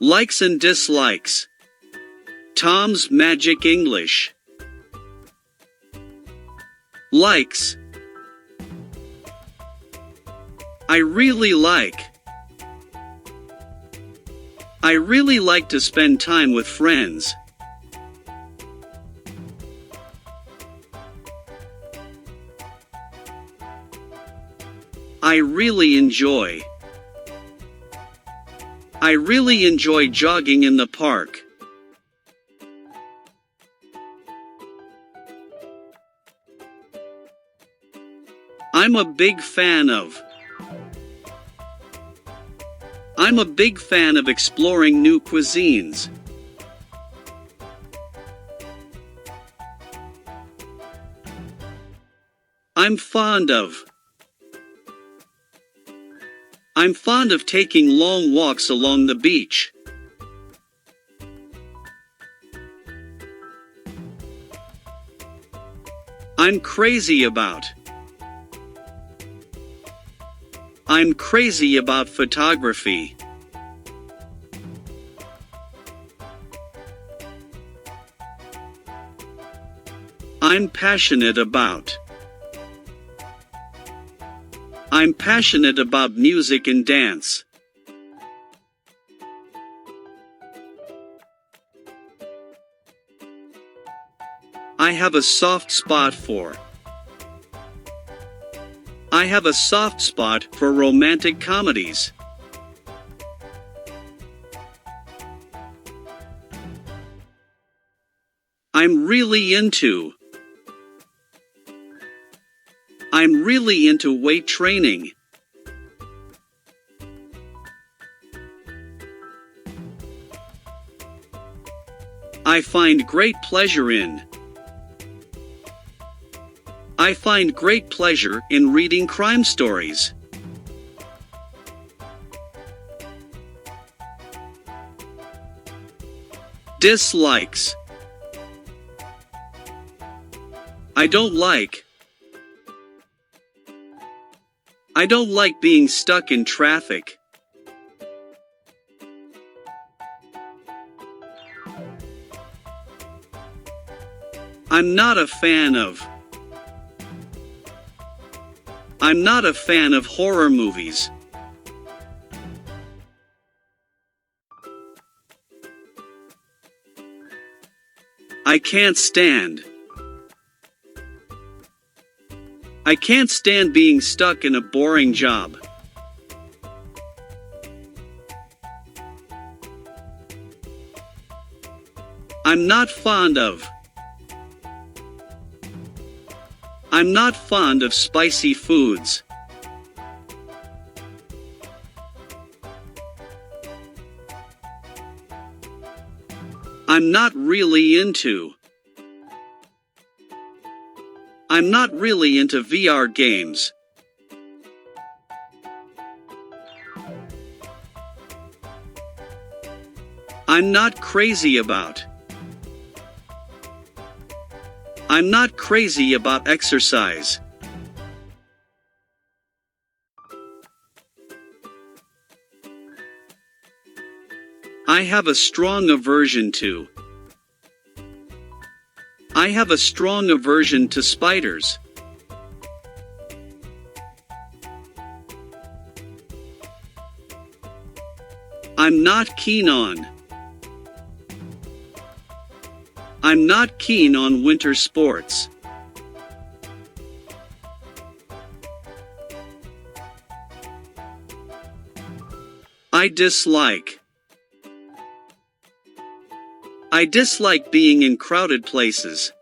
Likes and dislikes. Tom's Magic English. Likes. I really like. I really like to spend time with friends. I really enjoy. I really enjoy jogging in the park. I'm a big fan of. I'm a big fan of exploring new cuisines. I'm fond of. I'm fond of taking long walks along the beach. I'm crazy about. I'm crazy about photography. I'm passionate about. I'm passionate about music and dance. I have a soft spot for. I have a soft spot for romantic comedies. I'm really into. I'm really into weight training. I find great pleasure in. I find great pleasure in reading crime stories. Dislikes. I don't like. I don't like being stuck in traffic. I'm not a fan of. I'm not a fan of horror movies. I can't stand. I can't stand being stuck in a boring job. I'm not fond of. I'm not fond of spicy foods. I'm not really into. I'm not really into VR games. I'm not crazy about. I'm not crazy about exercise. I have a strong aversion to. I have a strong aversion to spiders. I'm not keen on. I'm not keen on winter sports. I dislike. I dislike being in crowded places.